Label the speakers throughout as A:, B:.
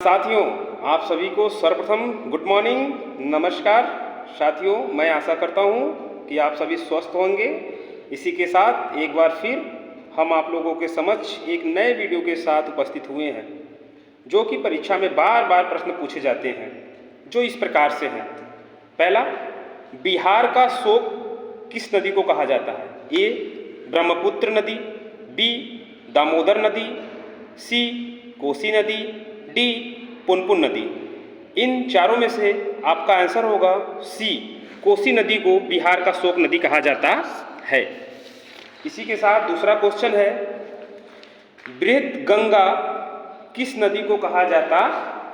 A: साथियों, आप सभी को सर्वप्रथम गुड मॉर्निंग, नमस्कार। साथियों, मैं आशा करता हूँ कि आप सभी स्वस्थ होंगे। इसी के साथ एक बार फिर हम आप लोगों के समक्ष एक नए वीडियो के साथ उपस्थित हुए हैं, जो कि परीक्षा में बार बार प्रश्न पूछे जाते हैं, जो इस प्रकार से हैं। पहला, बिहार का शोक किस नदी को कहा जाता है? ए ब्रह्मपुत्र नदी, बी दामोदर नदी, सी कोसी नदी, डी पुनपुन नदी। इन चारों में से आपका आंसर होगा सी, कोसी नदी को बिहार का शोक नदी कहा जाता है। इसी के साथ दूसरा क्वेश्चन है, बृहत गंगा किस नदी को कहा जाता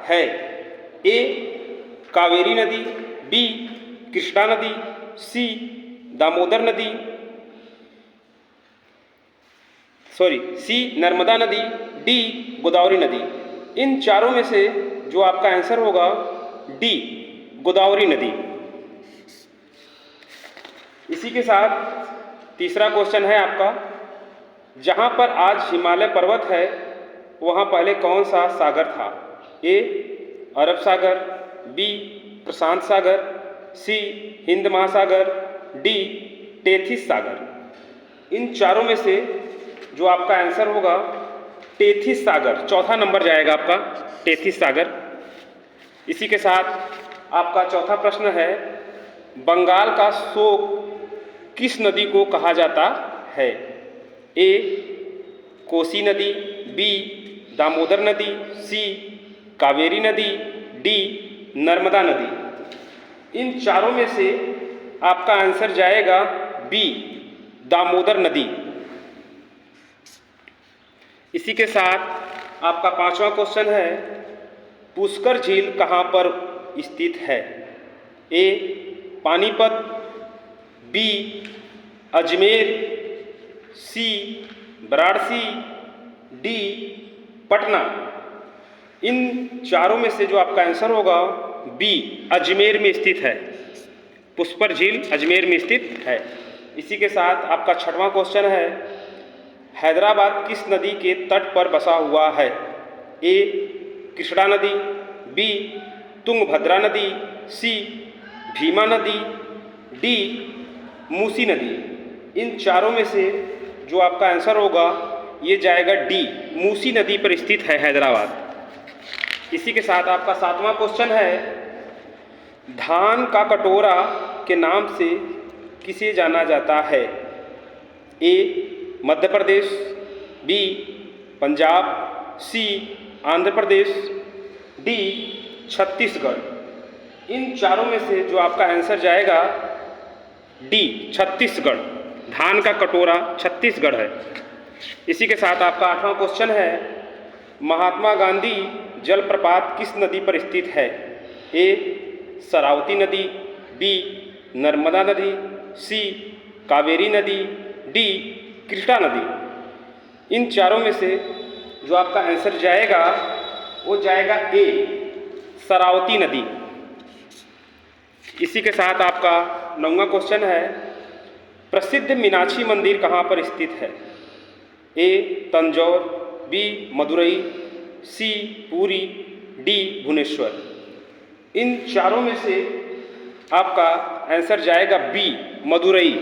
A: है? ए कावेरी नदी, बी कृष्णा नदी, सी दामोदर नदी, सी नर्मदा नदी, डी गोदावरी नदी। इन चारों में से जो आपका आंसर होगा डी गोदावरी नदी। इसी के साथ तीसरा क्वेश्चन है आपका, जहां पर आज हिमालय पर्वत है वहां पहले कौन सा सागर था? ए अरब सागर, बी प्रशांत सागर, सी हिंद महासागर, डी टेथिस सागर। इन चारों में से जो आपका आंसर होगा टेथिस सागर, चौथा नंबर जाएगा आपका टेथिस सागर। इसी के साथ आपका चौथा प्रश्न है, बंगाल का शोक किस नदी को कहा जाता है? ए कोसी नदी, बी दामोदर नदी, सी कावेरी नदी, डी नर्मदा नदी। इन चारों में से आपका आंसर जाएगा बी दामोदर नदी। इसी के साथ आपका पांचवा क्वेश्चन है, पुष्कर झील कहाँ पर स्थित है? ए पानीपत, बी अजमेर, सी वाराणसी, डी पटना। इन चारों में से जो आपका आंसर होगा बी अजमेर में स्थित है। पुष्कर झील अजमेर में स्थित है। इसी के साथ आपका छठवां क्वेश्चन है, हैदराबाद किस नदी के तट पर बसा हुआ है? ए कृष्णा नदी, बी तुंगभद्रा नदी, सी भीमा नदी, डी मूसी नदी। इन चारों में से जो आपका आंसर होगा ये जाएगा डी मूसी नदी पर स्थित है हैदराबाद। इसी के साथ आपका सातवां क्वेश्चन है, धान का कटोरा के नाम से किसे जाना जाता है? ए मध्य प्रदेश, बी पंजाब, सी आंध्र प्रदेश, डी छत्तीसगढ़। इन चारों में से जो आपका आंसर जाएगा डी छत्तीसगढ़, धान का कटोरा छत्तीसगढ़ है। इसी के साथ आपका आठवां क्वेश्चन है, महात्मा गांधी जलप्रपात किस नदी पर स्थित है? ए शरावती नदी, बी नर्मदा नदी, सी कावेरी नदी, डी कृष्णा नदी। इन चारों में से जो आपका आंसर जाएगा वो जाएगा ए शरावती नदी। इसी के साथ आपका 9वां क्वेश्चन है, प्रसिद्ध मीनाक्षी मंदिर कहाँ पर स्थित है? ए तंजौर, बी मदुरई, सी पुरी, डी भुवनेश्वर। इन चारों में से आपका आंसर जाएगा बी मदुरई।